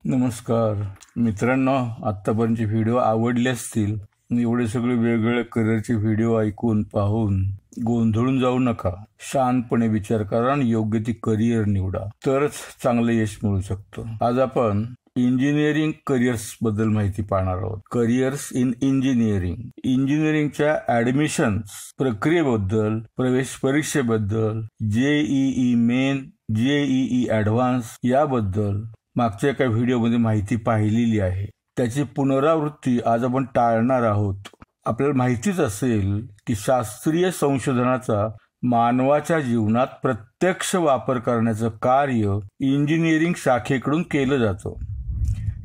नमस्कार मित्रांनो, आतापर्यंतचे व्हिडिओ आवडले असतील. एवढे सगळे वेगवेगळे करिअरचे व्हिडिओ ऐकून पाहून गोंधळून जाऊ नका. शांतपणे विचार करा आणि योग्य ती करिअर निवडा, तरच चांगले यश मिळू शकतं. आज आपण इंजिनिअरिंग करिअर्स बद्दल माहिती पाहणार आहोत. करिअर्स इन इंजिनिअरिंगच्या ऍडमिशन्स प्रक्रियेबद्दल, प्रवेश परीक्षेबद्दल, जेईई मेन, जेईई ऍडव्हान्स याबद्दल मागच्या एका व्हिडिओमध्ये माहिती पाहिलेली आहे. त्याची पुनरावृत्ती आज आपण टाळणार आहोत. आपल्याला माहितीच असेल की शास्त्रीय संशोधनाचा मानवाच्या जीवनात प्रत्यक्ष वापर करण्याचं कार्य इंजिनिअरिंग शाखेकडून केलं जातं.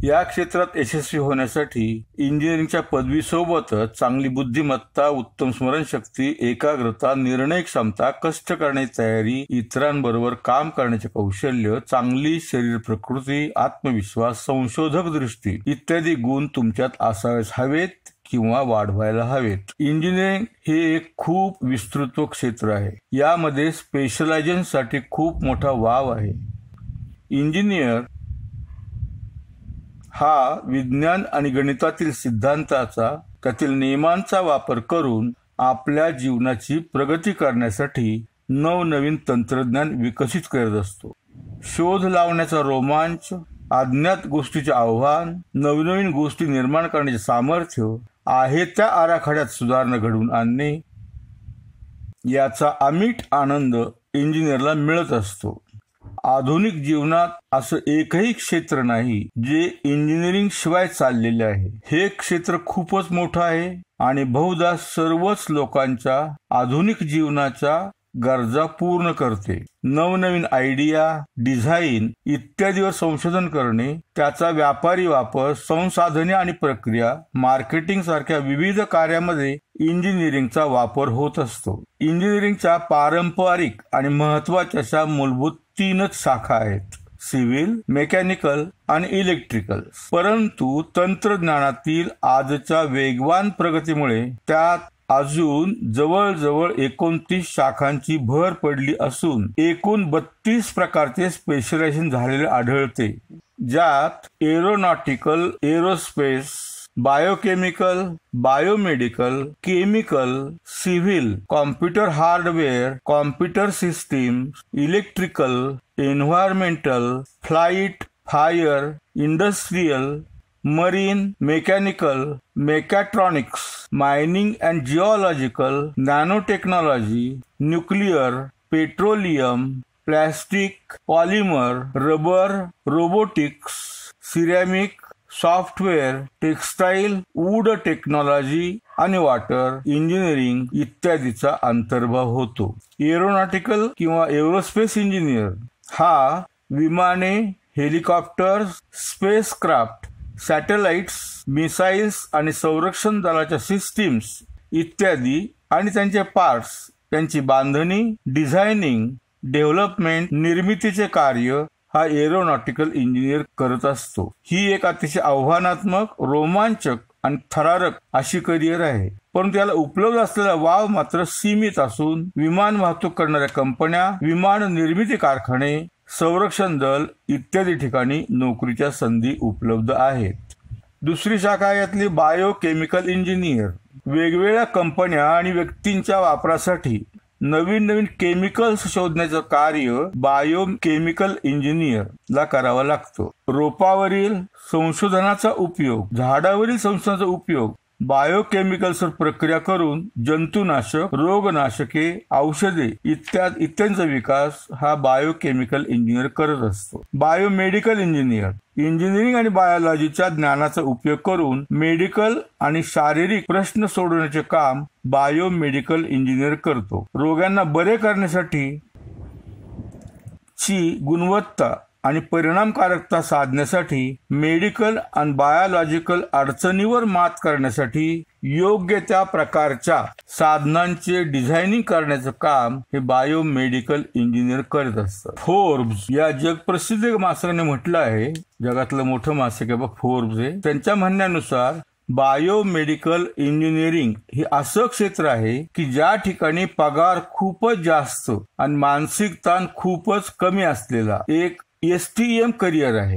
या क्षेत्रात यशस्वी होण्यासाठी इंजिनिअरिंगच्या पदवीसोबतच चांगली बुद्धिमत्ता, उत्तम स्मरणशक्ती, एकाग्रता, निर्णय क्षमता, कष्ट करण्याची तयारी, इतरांबरोबर काम करण्याचे कौशल्य, चांगली शरीर प्रकृती, आत्मविश्वास, संशोधक दृष्टी इत्यादी गुण तुमच्यात असावेच हवेत किंवा वाढवायला हवेत. इंजिनिअरिंग हे एक खूप विस्तृत क्षेत्र आहे. यामध्ये स्पेशलायझेशनसाठी खूप मोठा वाव आहे. इंजिनियर हा विज्ञान आणि गणितातील सिद्धांताचा, त्यातील नियमांचा वापर करून आपल्या जीवनाची प्रगती करण्यासाठी नवनवीन तंत्रज्ञान विकसित करत असतो. शोध लावण्याचा रोमांच, अज्ञात गोष्टीचे आव्हान, नवनवीन गोष्टी निर्माण करण्याचे सामर्थ्य आहे त्या आराखड्यात सुधारणा घडवून आणणे याचा अमिट आनंद इंजिनियरला मिळत असतो. आधुनिक जीवनात असं एकही क्षेत्र नाही जे इंजिनिअरिंग शिवाय चाललेले आहे. हे क्षेत्र खूपच मोठं आहे आणि बहुधा सर्वच लोकांच्या आधुनिक जीवनाच्या गरजा पूर्ण करते. नवनवीन आयडिया, डिझाईन इत्यादीवर संशोधन करणे, त्याचा व्यापारी वापर, संसाधने आणि प्रक्रिया, मार्केटिंग सारख्या विविध कार्यामध्ये इंजिनिअरिंगचा वापर होत असतो. इंजिनिअरिंगच्या पारंपरिक आणि महत्वाच्या अशा मूलभूत 3च शाखा आहेत: सिव्हिल, मेकॅनिकल आणि इलेक्ट्रिकल. परंतु तंत्रज्ञानातील आजच्या वेगवान प्रगतीमुळे त्यात अजून जवळजवळ 29 शाखांची भर पडली असून एकूण 32 प्रकारचे स्पेशलायझेशन झालेले आढळते, ज्यात aeronautical, aerospace, biochemical, biomedical, chemical, civil, computer hardware, computer system, electrical, environmental, flight, fire, industrial, marine, mechanical, mechatronics, mining and geological, nanotechnology, nuclear, petroleum, plastic, polymer, rubber, robotics, ceramic, software, textile, wood technology आणि water engineering इत्यादीचा अंतर्भाव होतो. Aeronautical किंवा aerospace engineer हा विमाने, helicopters, spacecraft, satellites, missiles आणि संरक्षण दलाच्या सिस्टीम्स इत्यादी आणि त्यांचे पार्ट्स, त्यांची बांधणी, डिझायनिंग, डेव्हलपमेंट, निर्मितीचे कार्य हा एरोनॉटिकल इंजिनियर करत असतो. ही एक अतिशय आव्हानात्मक, रोमांचक आणि थरारक अशी करिअर आहे. परंतु याला उपलब्ध असलेला वाव मात्र सीमित असून विमान वाहतूक करणाऱ्या कंपन्या, विमान निर्मिती कारखाने, संरक्षण दल इत्यादी ठिकाणी नोकरीच्या संधी उपलब्ध आहेत. दुसरी शाखा यातली बायोकेमिकल इंजिनियर. वेगवेगळ्या कंपन्या आणि व्यक्तींच्या वापरासाठी नवीन केमिकल्स शोधण्याचं कार्य बायोकेमिकल इंजिनियरला करावं लागतं. रोपावरील संशोधनाचा उपयोग, झाडावरील संशोधनाचा उपयोग बायोकेमिकल्सवर प्रक्रिया करून जंतुनाशक, रोगनाशके, औषधे इत्यादींचा विकास हा बायोकेमिकल इंजिनियर करत असतो. बायोमेडिकल इंजिनियर इंजिनिअरिंग आणि बायोलॉजीच्या ज्ञानाचा उपयोग करून मेडिकल आणि शारीरिक प्रश्न सोडवण्याचे काम बायोमेडिकल इंजिनियर करतो. रोगांना बरे करण्यासाठी ची गुणवत्ता आणि परिणामकारकता साधण्यासाठी, मेडिकल आणि बायोलॉजिकल अडचणीवर मात करण्यासाठी योग्य त्या प्रकारच्या साधनांचे डिझायनिंग करण्याचं काम हे बायोमेडिकल इंजिनियर करत असतात. फोर्ब्स या जगप्रसिद्ध मासिकाने म्हटलं आहे, जगातलं मोठं मासिक आहे बघ फोर्ब्स हे, त्यांच्या म्हणण्यानुसार बायोमेडिकल इंजिनिअरिंग हे असं क्षेत्र आहे की ज्या ठिकाणी पगार खूपच जास्त आणि मानसिक ताण खूपच कमी असलेला एक STEM करिअर आहे.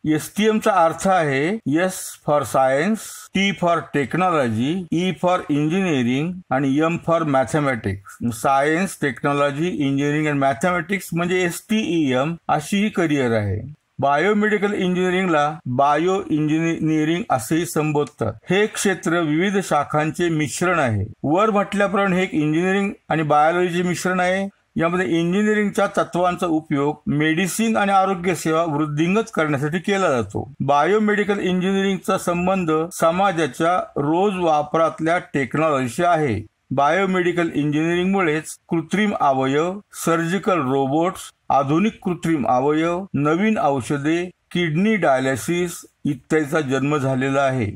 STM चा अर्थ आहे S for science, T for technology, E for engineering आणि M for mathematics. Science, technology, engineering आणि मॅथमॅटिक्स म्हणजे STEM अशी ही करिअर आहे. बायोमेडिकल इंजिनिअरिंगला बायो इंजिनिअरिंग असेही संबोधतात. हे क्षेत्र विविध शाखांचे मिश्रण आहे. वर म्हटल्याप्रमाणे हे एक इंजिनिअरिंग आणि बायोलॉजीचे मिश्रण आहे. यामध्ये इंजिनिअरिंगच्या तत्वांचा उपयोग मेडिसिन आणि आरोग्य सेवा वृद्धिंगत करण्यासाठी केला जातो. बायोमेडिकल इंजिनिअरिंगचा संबंध समाजाच्या रोज वापरातल्या टेक्नॉलॉजीशी आहे. बायोमेडिकल इंजिनिअरिंगमुळेच कृत्रिम अवयव, सर्जिकल रोबोट्स, आधुनिक कृत्रिम अवयव, नवीन औषधे, किडनी डायलिसिस इत्यादीचा जन्म झालेला आहे.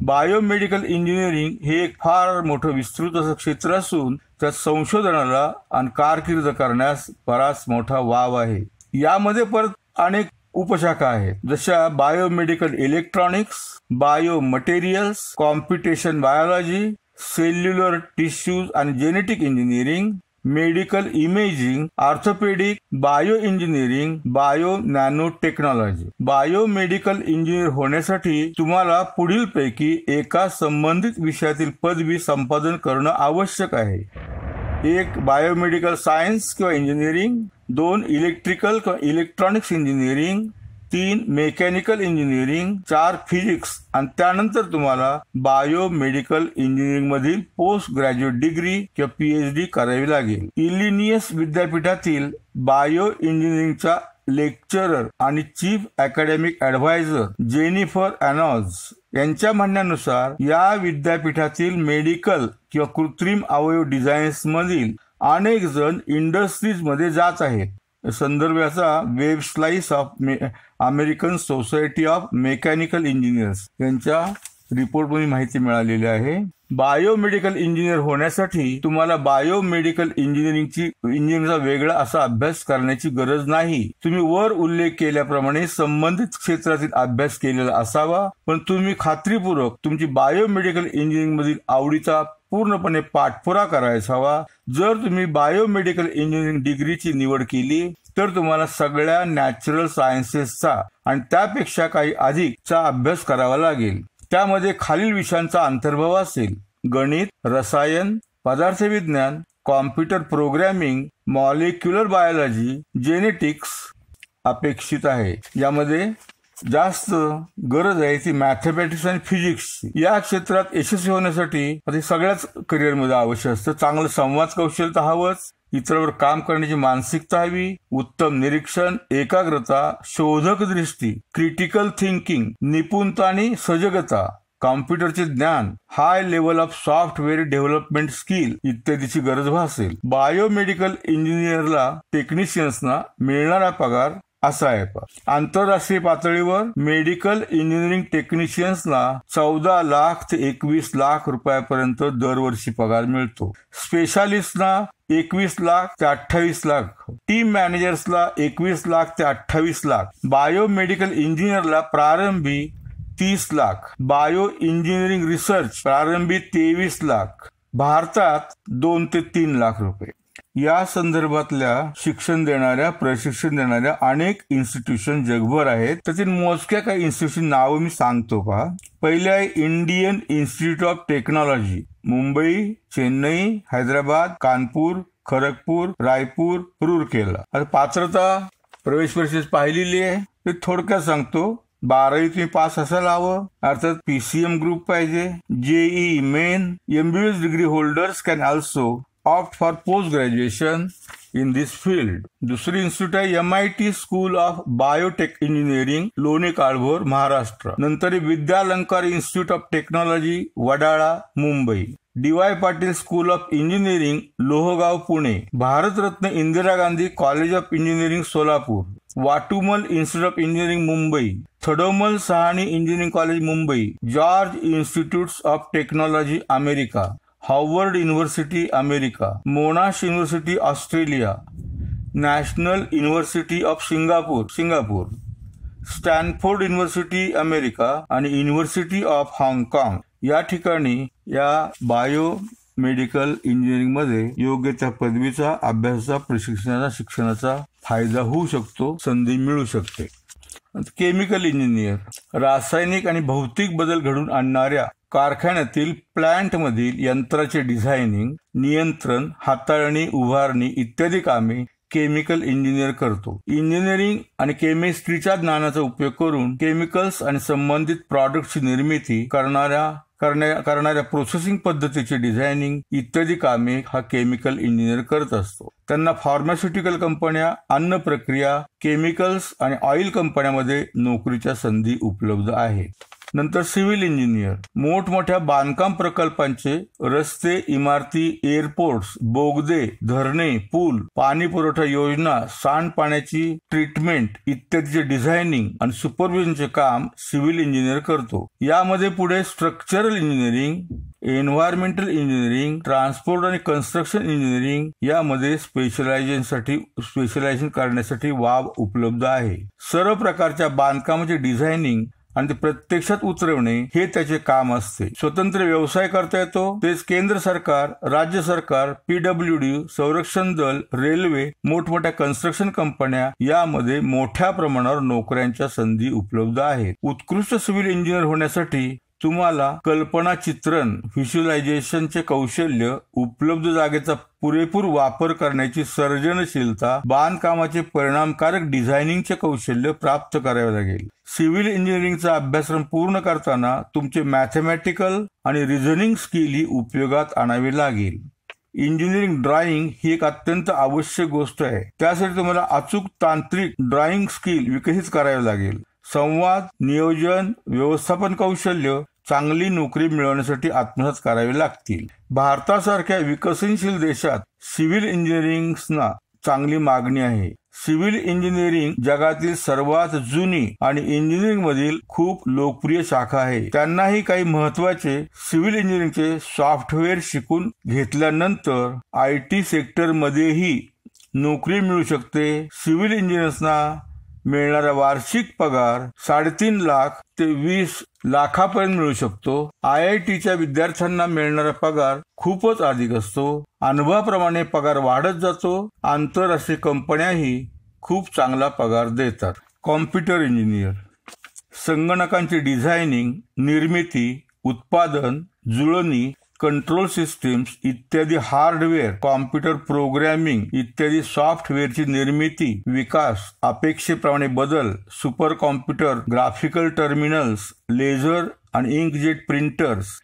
बायोमेडिकल इंजिनिअरिंग हे एक फार मोठं विस्तृत असं क्षेत्र असून त्यात संशोधनाला आणि कारकीर्द करण्यास बराच मोठा वाव आहे. यामध्ये परत अनेक उपशाखा आहेत, जशा biomedical electronics, bio materials, computation biology, cellular tissues आणि genetic engineering, medical imaging, orthopaedic, bio engineering, bio nano technology. Biomedical engineer होण्यासाठी तुम्हाला पुढीलपैकी एका संबंधित विषयातील पदवी संपादन करणं आवश्यक आहे. 1. बायोमेडिकल सायन्स किंवा इंजिनिअरिंग, 2. इलेक्ट्रिकल किंवा electronics engineering, 3. Mechanical engineering, 4. Physics आणि त्यानंतर तुम्हाला बायोमेडिकल इंजिनिअरिंग मधील पोस्ट ग्रॅज्युएट डिग्री किंवा PhD करावी लागेल. इलिनियस विद्यापीठातील बायो इंजिनिअरिंगच्या लेक्चरर आणि चीफ अकॅडमिक ऍडवायझर जेनिफर अॅनॉज यांच्या म्हणण्यानुसार या विद्यापीठातील मेडिकल किंवा कृत्रिम अवयव डिझाईन्स मधील अनेक जण इंडस्ट्रीज मध्ये जात आहेत. संदर्भ याचा web slice of American society of mechanical engineers यांच्या रिपोर्टमध्ये माहिती मिळालेली आहे. बायोमेडिकल इंजिनियर होण्यासाठी तुम्हाला बायोमेडिकल इंजिनिअरिंगचा वेगळा असा अभ्यास करण्याची गरज नाही. तुम्ही वर उल्लेख केल्याप्रमाणे संबंधित क्षेत्रातील अभ्यास केलेला असावा, पण तुम्ही खात्रीपूर्वक तुमची बायोमेडिकल इंजिनिअरिंग मधील आवडीचा पूर्णपणे पाठपुरा करायचा हवा. जर तुम्ही बायोमेडिकल इंजिनिअरिंग डिग्रीची निवड केली तर तुम्हाला सगळ्या नॅचरल सायन्सेसचा आणि त्यापेक्षा काही अधिकचा अभ्यास करावा लागेल. त्यामध्ये खालील विषयांचा अंतर्भाव असेल: गणित, रसायन, पदार्थविज्ञान, computer programming, molecular biology, genetics अपेक्षित आहे. यामध्ये जास्त गरज आहे ती मॅथमॅटिक्स आणि फिजिक्सची. या क्षेत्रात यशस्वी होण्यासाठी सगळ्याच करिअरमध्ये आवश्यक असतं. चांगलं संवाद कौशल्य तर हवंच, इतरांवर काम करण्याची मानसिकता हवी, उत्तम निरीक्षण, एकाग्रता, शोधक दृष्टी, क्रिटिकल थिंकिंग, निपुणता आणि सजगता, कॉम्प्युटरचे ज्ञान, high level of software development skill इत्यादीची गरज भासेल. बायोमेडिकल इंजिनियरला टेक्निशियन्सना मिळणारा पगार असा आहे. आंतरराष्ट्रीय पातळीवर मेडिकल इंजिनिअरिंग टेक्निशियन्सना 14 लाख ते 21 लाख रुपयापर्यंत दरवर्षी पगार मिळतो. स्पेशालिस्टना 21 लाख ते 28 लाख, टीम मॅनेजर्सला 21 लाख ते 28 लाख, बायोमेडिकल इंजिनियरला प्रारंभी 30 लाख, बायो इंजिनिअरिंग रिसर्च प्रारंभी 23 लाख, भारतात 2 ते 3 लाख रुपये. या संदर्भातल्या शिक्षण देणाऱ्या, प्रशिक्षण देणाऱ्या अनेक इन्स्टिट्यूशन जगभर आहेत. त्यातील मोजक्या काही इन्स्टिट्यूशन नावं मी सांगतो पहा. पहिले आहे Indian institute of technology, Mumbai, Chennai, Hyderabad, Kanpur, Kharagpur, Raipur, Rourkela. आता पात्रता प्रवेश परीक्षेत पाहिलेली आहे, ते थोडक्यात सांगतो. 12वी तुम्ही पास असायला हवं, अर्थात PCM ग्रुप पाहिजे. JEE main. MBBS degree holders can also opt for post graduation in this field. दुसरी इन्स्टिट्यूट आहे MIT school of biotech engineering, Loni Kalbhor, Maharashtra. नंतर Vidyalankar institute of technology, Wadala, Mumbai. DY Patil school of engineering, Lohegaon, Pune. Bharat Ratna Indira Gandhi college of engineering, Solapur. Watumull institute of engineering, Mumbai. Thadomal Shahani engineering college, Mumbai. George institute of technology, America. Harvard university, America. मोनाश university, Australia. National university of Singapore. Stanford university, America आणि university of हाँगकाँग या ठिकाणी या bio medical engineering मध्ये योग्य त्या पदवीचा, अभ्यासाचा, प्रशिक्षणाचा, शिक्षणाचा फायदा होऊ शकतो, संधी मिळू शकते. केमिकल इंजिनियर रासायनिक आणि भौतिक बदल घडवून आणणाऱ्या कारखान्यातील प्लांटमधील यंत्राचे डिझायनिंग, नियंत्रण, हाताळणी, उभारणी इत्यादी कामे केमिकल इंजिनियर करतो. इंजिनिअरिंग आणि केमिस्ट्रीच्या ज्ञानाचा उपयोग करून केमिकल्स आणि संबंधित प्रॉडक्टची निर्मिती करणाऱ्या प्रोसेसिंग पद्धतीचे डिझायनिंग इत्यादी कामे हा केमिकल इंजिनियर करत असतो. त्यांना फार्मास्युटिकल कंपन्या, अन्न प्रक्रिया, केमिकल्स आणि ऑइल कंपन्यांमध्ये नोकरीच्या संधी उपलब्ध आहेत. नंतर सिव्हिल इंजिनियर मोठमोठ्या बांधकाम प्रकल्पांचे रस्ते, इमारती, एअरपोर्ट्स, बोगदे, धरणे, पूल, पाणी पुरवठा योजना, सांडपाण्याची ट्रीटमेंट इत्यादीचे डिझायनिंग आणि सुपरविजनचे काम सिव्हिल इंजिनियर करतो. यामध्ये पुढे structural engineering, environmental engineering, transport आणि कन्स्ट्रक्शन इंजिनिअरिंग यामध्ये स्पेशलायझेशन करण्यासाठी वाव उपलब्ध आहे. सर्व प्रकारच्या बांधकामाचे डिझायनिंग आणि ते प्रत्यक्षात उतरवणे हे त्याचे काम असते. स्वतंत्र व्यवसाय करता येतो. तेच केंद्र सरकार, राज्य सरकार, PWD, संरक्षण दल, रेल्वे, मोठमोठ्या कन्स्ट्रक्शन कंपन्या यामध्ये मोठ्या प्रमाणावर नोकऱ्यांच्या संधी उपलब्ध आहेत. उत्कृष्ट सिव्हिल इंजिनियर होण्यासाठी तुम्हाला कल्पना चित्रण, व्हिज्युअलायझेशनचे कौशल्य, उपलब्ध जागेचा पुरेपूर वापर करण्याची सर्जनशीलता, बांधकामाचे परिणामकारक डिझायनिंगचे कौशल्य प्राप्त करावे लागेल. सिव्हिल इंजिनिअरिंगचा अभ्यासक्रम पूर्ण करताना तुमचे मॅथमॅटिकल आणि रिझनिंग स्किल ही उपयोगात आणावी लागेल. इंजिनिअरिंग ड्रॉइंग ही एक अत्यंत आवश्यक गोष्ट आहे. त्यासाठी तुम्हाला अचूक तांत्रिक ड्रॉइंग स्किल विकसित करावे लागेल. संवाद, नियोजन, व्यवस्थापन कौशल्य चांगली नोकरी मिळवण्यासाठी आत्मसात करावे लागतील. भारतासारख्या विकसनशील देशात सिव्हिल इंजिनिअरिंगना चांगली मागणी आहे. सिव्हिल इंजिनिअरिंग जगातील सर्वात जुनी आणि इंजिनिअरिंग मधील खूप लोकप्रिय शाखा आहे. त्यांनाही काही महत्वाचे सिव्हिल इंजिनिअरिंगचे सॉफ्टवेअर शिकून घेतल्यानंतर IT सेक्टर मध्येही नोकरी मिळू शकते. सिव्हिल इंजिनियर्सना मिळणारा वार्षिक पगार 3.5 लाख ते 20 लाखापर्यंत मिळू शकतो. IITच्या विद्यार्थ्यांना मिळणारा पगार खूपच अधिक असतो. अनुभवाप्रमाणे पगार वाढत जातो. आंतरराष्ट्रीय कंपन्याही खूप चांगला पगार देतात. कॉम्प्युटर इंजिनियर संगणकांची डिझायनिंग, निर्मिती, उत्पादन, जुळणी, कंट्रोल सिस्टीम्स इत्यादी हार्डवेअर, कॉम्प्युटर प्रोग्रॅमिंग इत्यादी सॉफ्टवेअरची निर्मिती, विकास, अपेक्षेप्रमाणे बदल, super computer, graphical terminals, laser आणि इंकजेट प्रिंटर्स,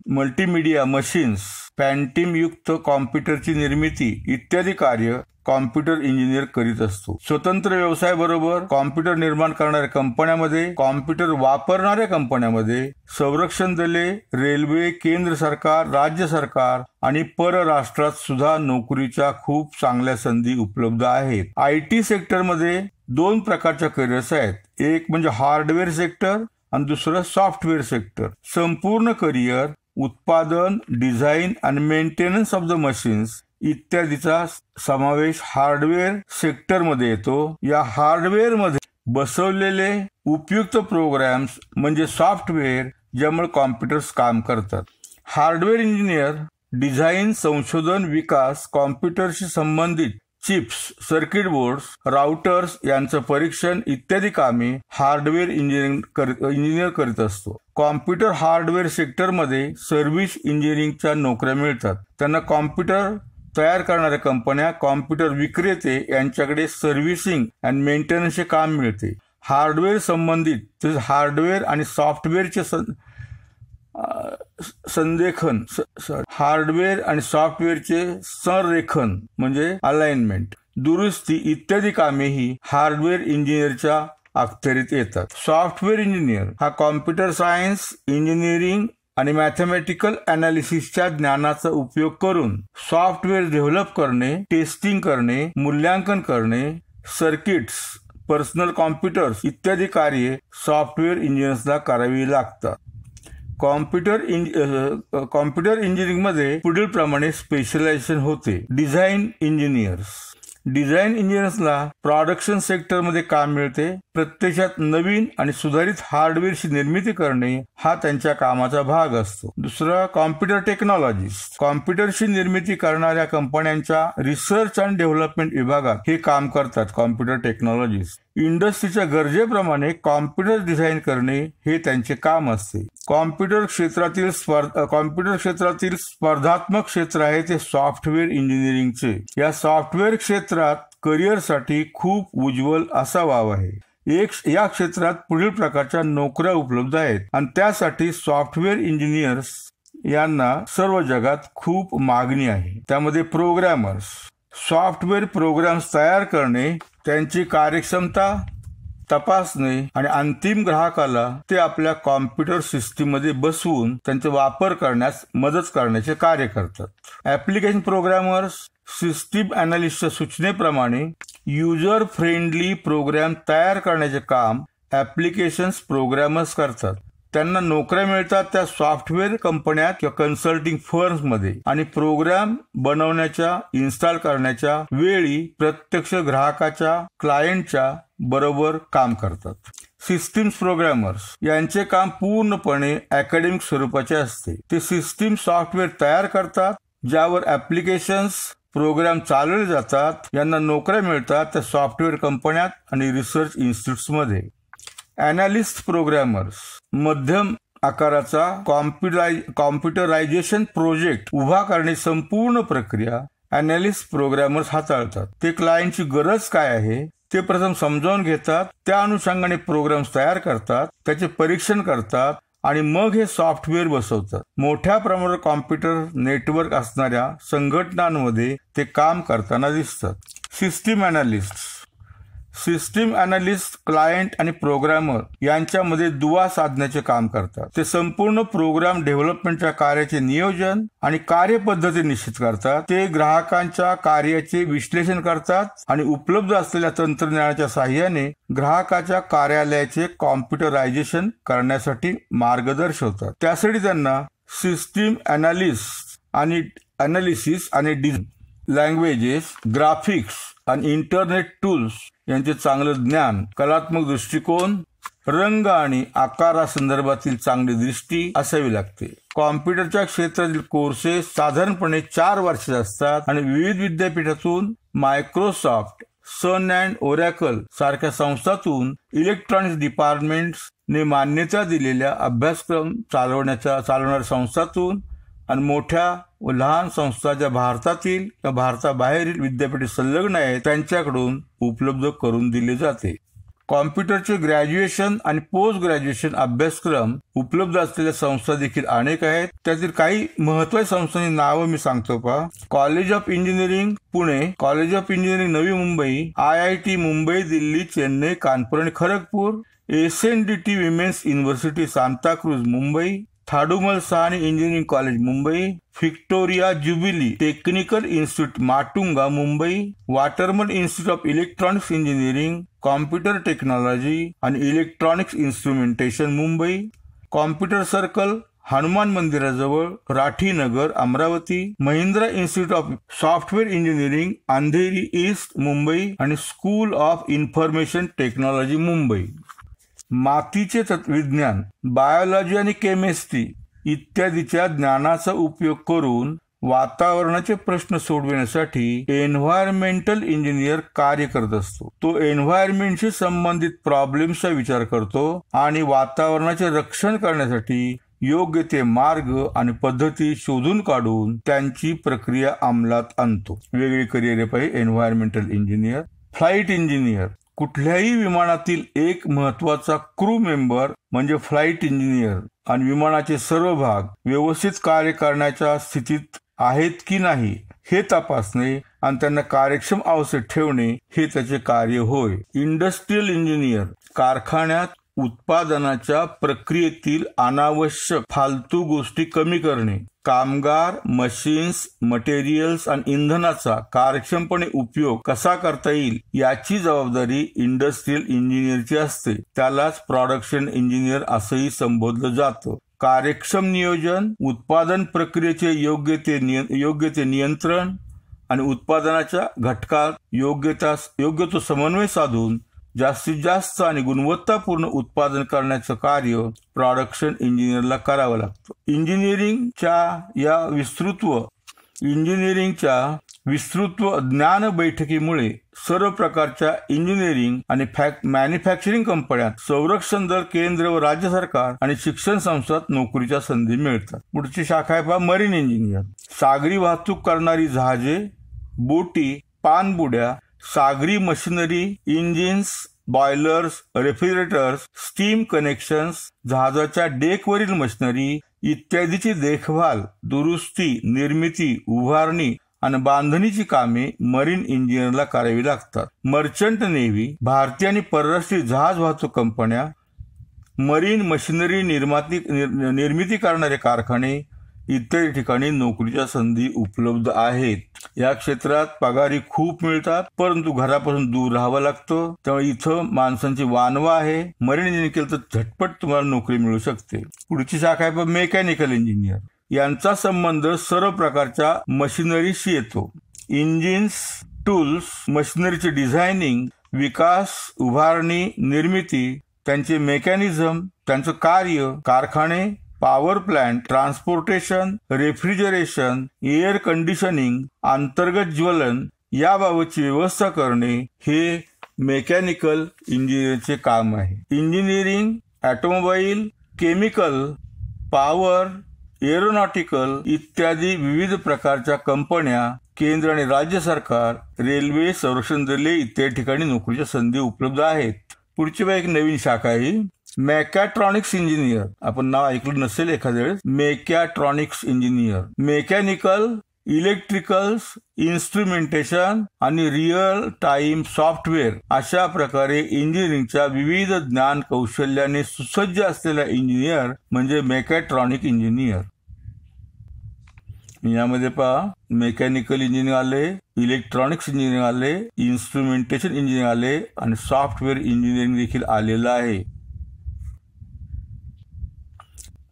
मल्टीमीडिया मशीन्स, पॅन्टिम युक्त कॉम्प्युटरची निर्मिती इत्यादी कार्य कॉम्प्युटर इंजिनियर करीत असतो. स्वतंत्र व्यवसाय बरोबर कॉम्प्युटर निर्माण करणाऱ्या कंपन्यांमध्ये, कॉम्प्युटर वापरणाऱ्या कंपन्यांमध्ये, संरक्षण दले, रेल्वे, केंद्र सरकार, राज्य सरकार आणि परराष्ट्रात सुद्धा नोकरीच्या खूप चांगल्या संधी उपलब्ध आहेत. IT सेक्टरमध्ये 2 प्रकारच्या करिअर्स आहेत. एक म्हणजे हार्डवेअर सेक्टर आणि दुसरं सॉफ्टवेअर सेक्टर. संपूर्ण करिअर उत्पादन, डिझाईन आणि मेंटेनन्स ऑफ द मशीन्स इत्यादीचा समावेश हार्डवेअर सेक्टरमध्ये येतो. या हार्डवेअरमध्ये बसवलेले उपयुक्त प्रोग्राम्स म्हणजे सॉफ्टवेअर ज्यामुळे कॉम्प्युटर्स काम करतात. हार्डवेअर इंजिनियर डिझाईन, संशोधन, विकास, कॉम्प्युटरशी संबंधित चिप्स, सर्किट बोर्ड्स, राउटर्स यांचं परीक्षण इत्यादी कामे हार्डवेअर इंजिनियर करीत असतो. कॉम्प्युटर हार्डवेअर सेक्टरमध्ये सर्व्हिस इंजिनिअरिंगच्या नोकऱ्या मिळतात. त्यांना कॉम्प्युटर तयार करणाऱ्या कंपन्या, कॉम्प्युटर विक्रेते यांच्याकडे सर्व्हिसिंग आणि मेंटेनन्सचे काम मिळते. हार्डवेअर संबंधित हार्डवेअर आणि सॉफ्टवेअरचे हार्डवेअर आणि सॉफ्टवेअरचे संरेखन म्हणजे अलाइनमेंट, दुरुस्ती इत्यादी कामेही हार्डवेअर इंजिनियरच्या अखत्यारीत येतात. सॉफ्टवेअर इंजिनियर हा कॉम्प्युटर सायन्स, इंजिनिअरिंग आणि मॅथमॅटिकल अनालिसिसच्या ज्ञानाचा उपयोग करून सॉफ्टवेअर डेव्हलप करणे, टेस्टिंग करणे, मूल्यांकन करणे, सर्किट्स, पर्सनल कॉम्प्युटर्स इत्यादी कार्ये सॉफ्टवेअर इंजिनियर्सला करावी लागतात. कॉम्प्युटर इंजिनिअरिंगमध्ये पुढील प्रमाणे स्पेशलायझेशन होते. डिझाईन इंजिनियर्सला प्रोडक्शन सेक्टरमध्ये काम मिळते. प्रत्यक्षात नवीन आणि सुधारित हार्डवेअरची निर्मिती करणे हा त्यांच्या कामाचा भाग असतो. दुसरा कॉम्प्युटर टेक्नॉलॉजिस्ट, कॉम्प्युटरची निर्मिती करणाऱ्या कंपन्यांच्या रिसर्च अँड डेव्हलपमेंट विभागात हे काम करतात. कॉम्प्युटर टेक्नॉलॉजिस्ट इंडस्ट्रीच्या गरजेप्रमाणे कॉम्प्युटर डिझाईन करणे हे त्यांचे काम असते. कॉम्प्युटर क्षेत्रातील स्पर्धात्मक क्षेत्र आहे ते सॉफ्टवेअर इंजिनिअरिंगचे. या सॉफ्टवेअर क्षेत्रात करिअरसाठी खूप उज्ज्वल असा वाव आहे. या क्षेत्रात पुढील प्रकारच्या नोकऱ्या उपलब्ध आहेत आणि त्यासाठी सॉफ्टवेअर इंजिनियर्स यांना सर्व जगात खूप मागणी आहे. त्यामध्ये प्रोग्रॅमर्स, सॉफ्टवेअर प्रोग्राम्स तयार करणे, त्यांची कार्यक्षमता तपासणे आणि अंतिम ग्राहकाला ते आपल्या कॉम्प्युटर सिस्टीममध्ये बसवून त्यांचा वापर करण्यास मदत करण्याचे कार्य करतात. ऍप्लिकेशन प्रोग्रामर्स सिस्टीम अनालिस्टच्या सूचनेप्रमाणे युजर फ्रेंडली प्रोग्राम तयार करण्याचे काम ऍप्लिकेशन्स प्रोग्रामर्स करतात. त्यांना नोकऱ्या मिळतात त्या सॉफ्टवेअर कंपन्यात किंवा कन्सल्टिंग फर्म्समध्ये आणि प्रोग्राम बनवण्याच्या इन्स्टॉल करण्याच्या वेळी प्रत्यक्ष ग्राहकाच्या क्लायंटच्या बरोबर काम करतात. सिस्टीम्स प्रोग्रामर्स यांचे काम पूर्णपणे अकॅडमिक स्वरूपाचे असते. ते सिस्टीम सॉफ्टवेअर तयार करतात ज्यावर ऍप्लिकेशन्स प्रोग्राम चालवले जातात. यांना नोकऱ्या मिळतात त्या सॉफ्टवेअर कंपन्यात आणि रिसर्च इन्स्टिट्यूट्समध्ये. अनालिस्ट प्रोग्रामर्स मध्यम आकाराचा कॉम्प्युटरायझेशन प्रोजेक्ट उभा करणे संपूर्ण प्रक्रिया अनालिस्ट प्रोग्रामर्स हाताळतात. ते क्लायंटची गरज काय आहे ते प्रथम समजावून घेतात, त्या अनुषंगाने प्रोग्राम्स तयार करतात, त्याचे परीक्षण करतात आणि मग हे सॉफ्टवेअर बसवतात. मोठ्या प्रमाणावर कॉम्प्युटर नेटवर्क असणाऱ्या संघटनांमध्ये ते काम करताना दिसतात. सिस्टीम अनालिस्ट क्लायंट आणि प्रोग्रामर यांच्यामध्ये दुवा साधण्याचे काम करतात. ते संपूर्ण प्रोग्राम डेव्हलपमेंटच्या कार्याचे नियोजन आणि कार्यपद्धती निश्चित करतात. ते ग्राहकांच्या कार्याचे विश्लेषण करतात आणि उपलब्ध असलेल्या तंत्रज्ञानाच्या साहाय्याने ग्राहकाच्या कार्यालयाचे कॉम्प्युटरायझेशन करण्यासाठी मार्गदर्शवतात. त्यासाठी त्यांना सिस्टीम अनालिसिस आणि डिझाइन, लँग्वेजेस, ग्राफिक्स आणि इंटरनेट टूल्स यांचे चांगले ज्ञान, कलात्मक दृष्टिकोन, रंग आणि आकारासंदर्भातील चांगली दृष्टी असावी लागते. कॉम्प्युटरच्या क्षेत्रातील कोर्सेस साधारणपणे 4 वर्षाचे असतात आणि विविध विद्यापीठातून, मायक्रोसॉफ्ट, सन अँड ओरॅकल सारख्या संस्थांतून, इलेक्ट्रॉनिक्स डिपार्टमेंट्सने मान्यता दिलेल्या अभ्यासक्रम चालवणाऱ्या संस्थांतून आणि मोठ्या व लहान संस्था ज्या भारतातील किंवा भारताबाहेरील विद्यापीठे संलग्न आहेत त्यांच्याकडून उपलब्ध करून दिले जाते. कॉम्प्युटरचे ग्रॅज्युएशन आणि पोस्ट ग्रॅज्युएशन अभ्यासक्रम उपलब्ध असलेल्या संस्था देखील अनेक आहेत. त्यातील काही महत्त्वाच्या संस्थांची नावं मी सांगतो पहा. College of engineering Pune, college of engineering Navi Mumbai, IIT Mumbai, Delhi, Chennai, Kanpur आणि Kharagpur, SNDT women's university Santacruz Mumbai, Thadomal Shahani engineering college Mumbai, Victoria jubilee technical institute Matunga Mumbai, वाटरमन institute of electronics engineering, computer technology आणि electronics instrumentation Mumbai, computer circle Hanuman मंदिराजवळ Rathi Nagar Amravati, Mahindra institute of software engineering Andheri east Mumbai आणि school of information technology Mumbai. मातीचे तत्वज्ञान, biology आणि chemistry इत्यादीच्या ज्ञानाचा उपयोग करून वातावरणाचे प्रश्न सोडविण्यासाठी एन्व्हायरमेंटल इंजिनियर कार्य करत असतो. तो एन्व्हायरमेंटशी संबंधित प्रॉब्लेम्सचा विचार करतो आणि वातावरणाचे रक्षण करण्यासाठी योग्य ते मार्ग आणि पद्धती शोधून काढून त्यांची प्रक्रिया अंमलात आणतो. वेगळी करिअर पाहिजे एन्व्हायरमेंटल इंजिनियर. फ्लाईट इंजिनियर, कुठल्याही विमानातील एक महत्वाचा क्रू मेंबर म्हणजे फ्लाईट इंजिनियर आणि विमानाचे सर्व भाग व्यवस्थित कार्य करण्याच्या स्थितीत आहेत की नाही हे तपासणे आणि त्यांना कार्यक्षम अवस्थेत ठेवणे हे त्याचे कार्य होय. इंडस्ट्रियल इंजिनियर, कारखान्यात उत्पादनाच्या प्रक्रियेतील अनावश्यक फालतू गोष्टी कमी करणे, कामगार, मशीन्स, मटेरियल्स आणि इंधनाचा कार्यक्षमपणे उपयोग कसा करता येईल याची जबाबदारी इंडस्ट्रियल इंजिनियरची असते. त्यालाच प्रोडक्शन इंजिनियर असंही संबोधलं जातं. कार्यक्षम नियोजन, उत्पादन प्रक्रियेचे योग्य ते नियंत्रण आणि उत्पादनाच्या घटकात योग्य तो समन्वय साधून जास्तीत जास्त आणि गुणवत्तापूर्ण उत्पादन करण्याचं कार्य प्रोडक्शन इंजिनियरला करावं लागतं. इंजिनिअरिंगच्या विस्तृत ज्ञान बैठकीमुळे सर्व प्रकारच्या इंजिनिअरिंग आणि मॅन्युफॅक्चरिंग कंपन्यात, संरक्षण दल, केंद्र व राज्य सरकार आणि शिक्षण संस्थांत नोकरीच्या संधी मिळतात. पुढची शाखा आहे पहा मरीन इंजिनियर. सागरी वाहतूक करणारी जहाजे, बोटी, पाणबुड्या, सागरी machinery, engines, boilers, refrigerators, steam connections, जहाजाच्या डेकवरील मशिनरी इत्यादीची देखभाल, दुरुस्ती, निर्मिती, उभारणी आणि बांधणीची कामे मरीन इंजिनियरला करावी लागतात. मर्चंट नेव्ही, भारतीय आणि परराष्ट्रीय जहाज वाहतूक कंपन्या, मरीन मशिनरी निर्मिती करणारे कारखाने इत्यादी ठिकाणी नोकरीच्या संधी उपलब्ध आहेत. या क्षेत्रात पगारी खूप मिळतात, परंतु घरापासून दूर राहावं लागतं. त्यामुळे इथं माणसांची वानवा आहे. मरीन इंजिनिअरिंग केलं तर झटपट तुम्हाला नोकरी मिळू शकते. पुढची शाखा आहे मेकॅनिकल इंजिनियर. यांचा संबंध सर्व प्रकारच्या मशिनरीशी येतो. इंजिन्स, टूल्स, मशिनरीचे डिझायनिंग, विकास, उभारणी, निर्मिती, त्यांचे मेकॅनिझम, त्यांचं कार्य, कारखाने, power plant, transportation, refrigeration, air conditioning, अंतर्गत ज्वलन याबाबतची व्यवस्था करणे हे मेकॅनिकल इंजिनिअरचे काम आहे. Engineering, automobile, chemical, power, aeronautical इत्यादी विविध प्रकारच्या कंपन्या, केंद्र आणि राज्य सरकार, रेल्वे, संरक्षण दले इत्यादी ठिकाणी नोकरीच्या संधी उपलब्ध आहेत. पुढची एक नवीन शाखा आहे मेकॅट्रॉनिक्स इंजिनियर. आपण नाव ऐकलं नसेल एखाद्या वेळेस. Mechatronics engineer mechanical, electricals, instrumentation आणि रिअल टाइम सॉफ्टवेअर अशा प्रकारे इंजिनिअरिंगच्या विविध ज्ञान कौशल्याने सुसज्ज असलेला इंजिनियर म्हणजे मेकॅट्रॉनिक इंजिनियर. यामध्ये पहा मेकॅनिकल इंजिनिअरिंग आले, इलेक्ट्रॉनिक्स इंजिनिअरिंग आले, इन्स्ट्रुमेंटेशन इंजिनिअरिंग आले आणि सॉफ्टवेअर इंजिनिअरिंग देखील आलेलं आहे.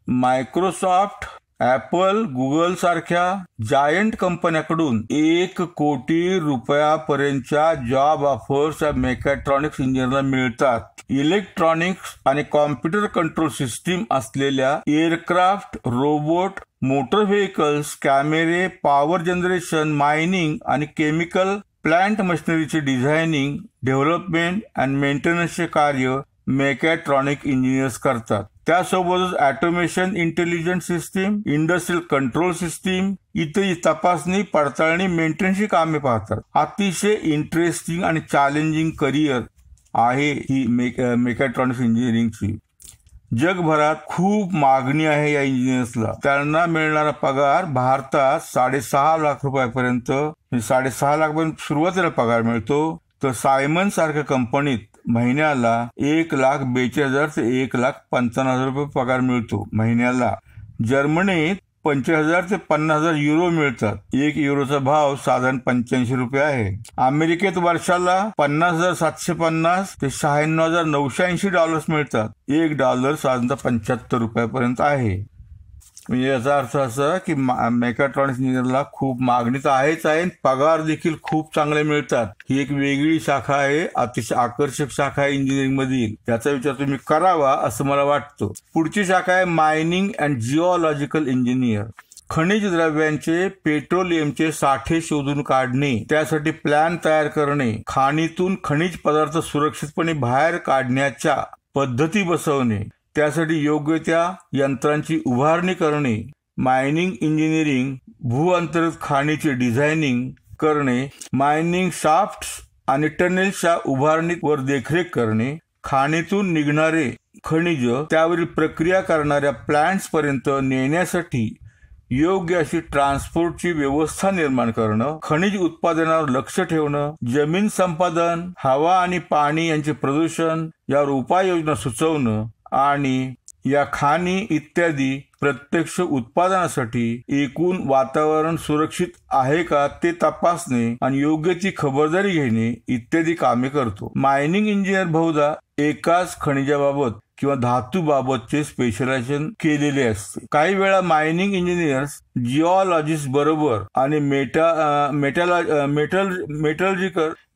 मायक्रोसॉफ्ट, ॲपल, गुगल सारख्या जायंट कंपन्याकडून 1 कोटी रुपयापर्यंतच्या जॉब ऑफर्स या मेकॅट्रॉनिक्स इंजिनिअरला मिळतात. इलेक्ट्रॉनिक्स आणि कॉम्प्युटर कंट्रोल सिस्टीम असलेल्या एअरक्राफ्ट, रोबोट, मोटर व्हेकल्स, कॅमेरे, पॉवर जनरेशन, मायनिंग आणि केमिकल प्लांट मशिनरीचे डिझायनिंग, डेव्हलपमेंट आणि मेंटेनन्सचे कार्य मेकॅट्रॉनिक इंजिनियर्स करतात. त्यासोबतच automation, intelligent system, industrial control system इत्यादी तपासणी, पडताळणी, मेंटेनन्सची कामे पाहतात. अतिशय इंटरेस्टिंग आणि चॅलेंजिंग करिअर आहे ही मेकॅट्रॉनिक्स इंजिनिअरिंगची. जगभरात खूप मागणी आहे या इंजिनियर्सला. त्यांना मिळणारा पगार भारतात 6.5 लाख रुपयापर्यंत, 6.5 लाखपर्यंत सुरुवातीला पगार मिळतो. तर सायमन सारख्या कंपनीत महिन्याला 1,42,000 ते 1,55,000 रुपये पगार मिळतो महिन्याला. जर्मनीत 45,000 ते 50,000 युरो मिळतात. 1 युरोचा भाव साधारण 85 रुपये आहे. अमेरिकेत वर्षाला $50,750 ते $96,980 मिळतात. $1 साधारणतः 75 रुपयापर्यंत आहे. म्हणजे याचा अर्थ असा की मेकॅट्रॉनिक्स इंजिनिअरला खूप मागणी तर आहेच आहे, पगार देखील खूप चांगले मिळतात. ही एक वेगळी शाखा आहे, अतिशय आकर्षक शाखा आहे इंजिनिअरिंग मधील. त्याचा विचार तुम्ही करावा असं मला वाटतं. पुढची शाखा आहे मायनिंग अँड जिओलॉजिकल इंजिनियर. खनिज द्रव्यांचे, पेट्रोलियमचे साठे शोधून काढणे, त्यासाठी प्लॅन तयार करणे, खाणीतून खनिज पदार्थ सुरक्षितपणे बाहेर काढण्याच्या पद्धती बसवणे, त्यासाठी योग्य त्या यंत्रांची उभारणी करणे. मायनिंग इंजिनिअरिंग भूअंतर्गत खाणीचे डिझायनिंग करणे, मायनिंग शाफ्ट्स आणि टनेल्सच्या उभारणीवर देखरेख करणे, खाणीतून निघणारे खनिज त्यावरील प्रक्रिया करणाऱ्या प्लांट्स पर्यंत नेण्यासाठी योग्य अशी ट्रान्सपोर्टची व्यवस्था निर्माण करणं, खनिज उत्पादनावर लक्ष ठेवणं, जमीन संपादन, हवा आणि पाणी यांचे प्रदूषण यावर उपाययोजना सुचवणं आणि या खाणी इत्यादी प्रत्यक्ष उत्पादनासाठी एकूण वातावरण सुरक्षित आहे का ते तपासणे आणि योग्य ती खबरदारी घेणे इत्यादी कामे करतो. मायनिंग इंजिनियर बहुधा एकाच खनिजाबाबत किंवा धातूबाबतचे स्पेशलायझेशन केलेले असते. काही वेळा मायनिंग इंजिनियर्स जिओलॉजिस्ट बरोबर आणि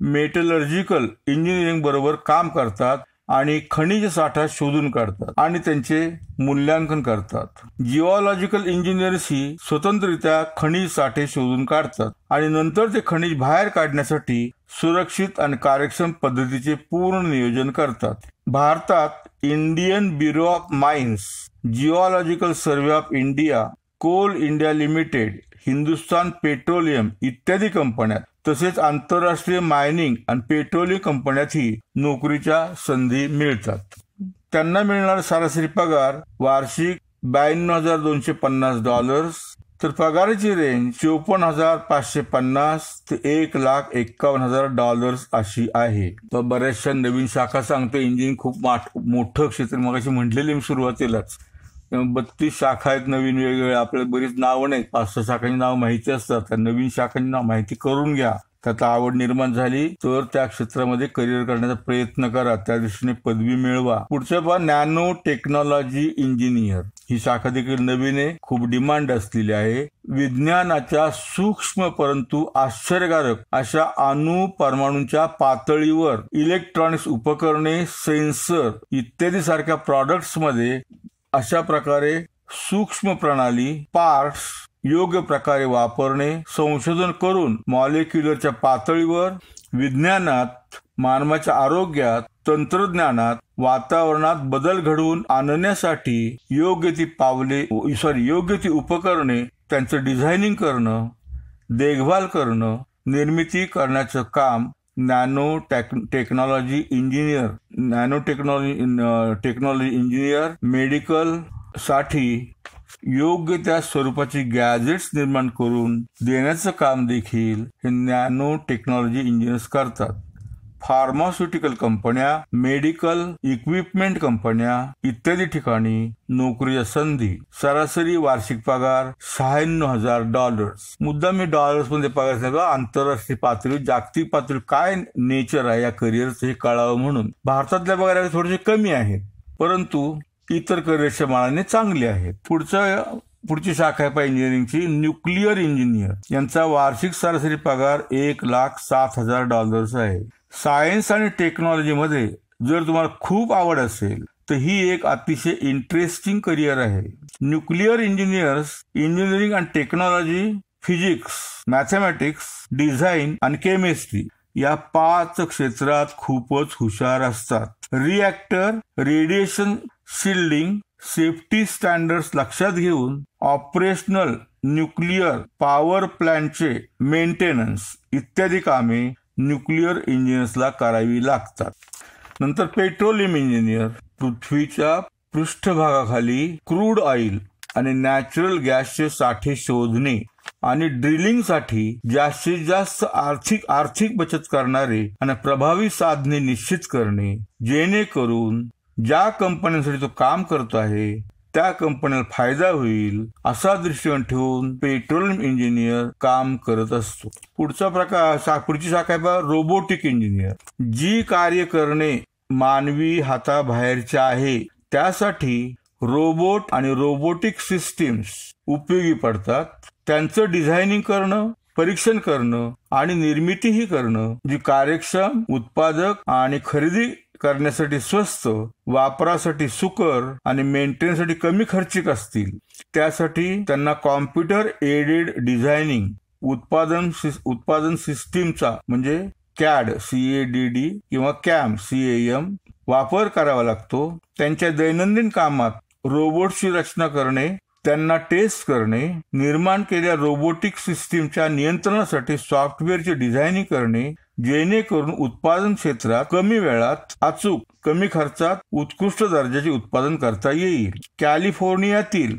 मेटलर्जिकल इंजिनिअरिंग बरोबर काम करतात आणि खनिज साठा शोधून काढतात आणि त्यांचे मूल्यांकन करतात. जिओलॉजिकल इंजिनियर्स ही स्वतंत्ररित्या खनिज साठे शोधून काढतात आणि नंतर ते खनिज बाहेर काढण्यासाठी सुरक्षित आणि कार्यक्षम पद्धतीचे पूर्ण नियोजन करतात. भारतात Indian bureau of mines, geological survey of India, coal India limited, Hindustan petroleum इत्यादी कंपन्यात तसेच आंतरराष्ट्रीय मायनिंग आणि पेट्रोलियम कंपन्यातही नोकरीच्या संधी मिळतात. त्यांना मिळणारा सरासरी पगार वार्षिक $92,250 तर पगाराची रेंज $54,550 ते $1,51,000 अशी आहे. तर बऱ्याचशा नवीन शाखा सांगतो. इंजिनिअरिंग खूप मोठं क्षेत्र मगाशी म्हटलेले मी सुरुवातीलाच. 32 शाखा आहेत नवीन वेगवेगळ्या. आपल्याला बरीच नावं नाहीत, 5-6 शाखांची नावं माहिती असतात. त्या नवीन शाखांची नाव माहिती करून घ्या. त्यात आवड निर्माण झाली तर त्या क्षेत्रामध्ये करिअर करण्याचा प्रयत्न करा. त्या दृष्टीने पदवी मिळवा. पुढचं नॅनो टेक्नॉलॉजी इंजिनियर ही शाखा देखील नवीन आहे, खूप डिमांड असलेली आहे. विज्ञानाच्या सूक्ष्म परंतु आश्चर्यकारक अशा अणु परमाणूंच्या पातळीवर इलेक्ट्रॉनिक्स उपकरणे, सेन्सर इत्यादी सारख्या प्रॉडक्ट्स मध्ये अशा प्रकारे सूक्ष्म प्रणाली पार्ट्स योग्य प्रकारे वापरणे, संशोधन करून मॉलिक्युलरच्या पातळीवर विज्ञानात, मानवाच्या आरोग्यात, तंत्रज्ञानात, वातावरणात बदल घडवून आणण्यासाठी योग्य ती उपकरणे त्यांचं डिझायनिंग करणं, देखभाल करणं, निर्मिती करण्याचं काम नॅनो टेक्नॉलॉजी इंजिनियर मेडिकल साठी योग्य त्या स्वरूपाची गॅजेट्स निर्माण करून देण्याचं काम देखील हे नॅनो टेक्नॉलॉजी इंजिनियर्स करतात. फार्मास्युटिकल कंपन्या, मेडिकल इक्विपमेंट कंपन्या इत्यादी ठिकाणी नोकरीच्या संधी. सरासरी वार्षिक पगार $96,000. मुद्दा मी डॉलर्स मध्ये पगार सांगा. आंतरराष्ट्रीय पातळी, जागतिक पातळी काय नेचर आहे या करिअरचं हे कळावं म्हणून. भारतातल्या पगार थोडेसे कमी आहेत, परंतु इतर करिअरच्या मानाने चांगले आहेत. पुढची शाखा आहे इंजिनिअरिंगची, न्यूक्लिअर इंजिनियर. यांचा वार्षिक सरासरी पगार $1,07,000 आहे. सायन्स आणि टेक्नॉलॉजीमध्ये जर तुम्हाला खूप आवड असेल तर ही एक अतिशय इंटरेस्टिंग करिअर आहे. न्यूक्लिअर इंजिनियर्स इंजिनिअरिंग आणि टेक्नॉलॉजी, फिजिक्स, मॅथमॅटिक्स, डिझाईन आणि केमिस्ट्री या 5 क्षेत्रात खूपच हुशार असतात. Reactor, radiation shielding, safety standards लक्षात घेऊन ऑपरेशनल न्यूक्लिअर पॉवर प्लांटचे मेंटेनन्स इत्यादी कामे न्यूक्लिअर इंजिनियर्सला करावी लागतात. नंतर पेट्रोलियम इंजिनियर, पृथ्वीच्या पृष्ठभागाखाली क्रूड ऑइल आणि नॅचरल गॅसचे साठे शोधणे आणि ड्रिलिंगसाठी जास्तीत जास्त आर्थिक बचत करणारे आणि प्रभावी साधने निश्चित करणे, जेणेकरून ज्या कंपन्यांसाठी तो काम करतो आहे त्या कंपनीला फायदा होईल असा दृष्टिकोन ठेवून पेट्रोलियम इंजिनियर काम करत असतो. पुढची शाखा आहे रोबोटिक इंजिनियर. जी कार्य करणे मानवी हाताबाहेरचे आहे त्यासाठी रोबोट आणि रोबोटिक सिस्टीम्स उपयोगी पडतात. त्यांचं डिझायनिंग करणं, परीक्षण करणं आणि निर्मितीही करणं जी कार्यक्षम, उत्पादक आणि खरेदी करण्यासाठी स्वस्त, वापरासाठी सुकर आणि मेंटेनन्ससाठी कमी खर्चिक असतील त्यासाठी त्यांना कॉम्प्युटर एडेड डिझायनिंग, उत्पादन सिस्टीमचा म्हणजे CAD किंवा CAM वापर करावा लागतो. त्यांच्या दैनंदिन कामात रोबोटची रचना करणे, त्यांना टेस्ट करणे, निर्माण केलेल्या रोबोटिक सिस्टीमच्या नियंत्रणासाठी सॉफ्टवेअरचे डिझायनिंग करणे, जेणेकरून उत्पादन क्षेत्रात कमी वेळात, अचूक, कमी खर्चात उत्कृष्ट दर्जाचे उत्पादन करता येईल. कॅलिफोर्नियातील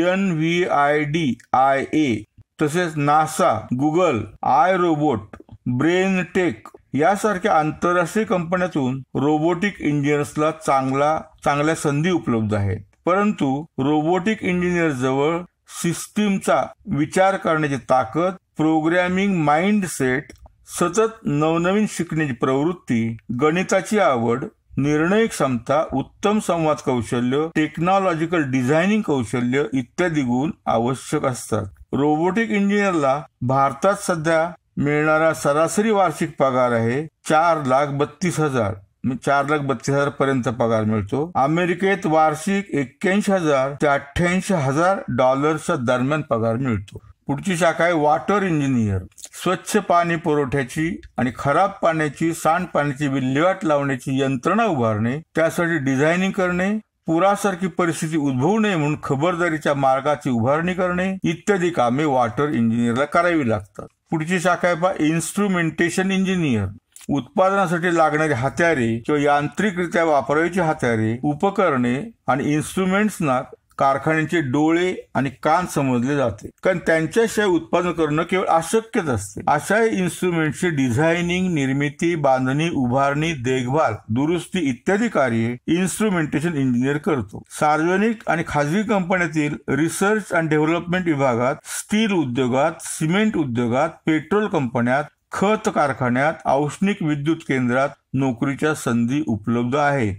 NVIDIA तसेच नासा, गुगल, iRobot, ब्रेनटेक यासारख्या आंतरराष्ट्रीय कंपन्यातून रोबोटिक इंजिनियर्सला चांगल्या संधी उपलब्ध आहेत. परंतु रोबोटिक इंजिनियर जवळ सिस्टीमचा विचार करण्याची ताकद, प्रोग्रॅमिंग माइंडसेट, सतत नवनवीन शिकण्याची प्रवृत्ती, गणिताची आवड, निर्णय क्षमता, उत्तम संवाद कौशल्य, टेक्नॉलॉजिकल डिझायनिंग कौशल्य इत्यादी गुण आवश्यक असतात. रोबोटिक इंजिनियरला भारतात सध्या मिळणारा सरासरी वार्षिक पगार आहे $4,32,000. 4,32,000 पर्यंत पगार मिळतो. अमेरिकेत वार्षिक 81,000 ते 88,000 डॉलर्सच्या दरम्यान पगार मिळतो. पुढची शाखा आहे वॉटर इंजिनियर. स्वच्छ पाणी पुरवठ्याची आणि खराब पाण्याची, सांडपाण्याची विल्हेवाट लावण्याची यंत्रणा उभारणे, त्यासाठी डिझायनिंग करणे, पुरासारखी परिस्थिती उद्भवू नये म्हणून खबरदारीच्या मार्गाची उभारणी करणे इत्यादी कामे वॉटर इंजिनियरला करावी लागतात. पुढची शाखा आहे इन्स्ट्रुमेंटेशन इंजिनियर. उत्पादनासाठी लागणारी हत्यारे किंवा यांत्रिकरित्या वापरायची हत्यारे, उपकरणे आणि इन्स्ट्रुमेंट्सना कारखान्यांचे डोळे आणि कान समजले जाते, कारण त्यांच्याशिवाय उत्पादन करणं केवळ अशक्यच असते. अशा इन्स्ट्रुमेंटची डिझायनिंग, निर्मिती, बांधणी, उभारणी, देखभाल, दुरुस्ती इत्यादी कार्ये इन्स्ट्रुमेंटेशन इंजिनियर करतो. सार्वजनिक आणि खाजगी कंपन्यातील रिसर्च अँड डेव्हलपमेंट विभागात, स्टील उद्योगात, सिमेंट उद्योगात, पेट्रोल कंपन्यात, खत कारखान्यात, औष्णिक विद्युत केंद्रात नोकरीच्या संधी उपलब्ध आहे.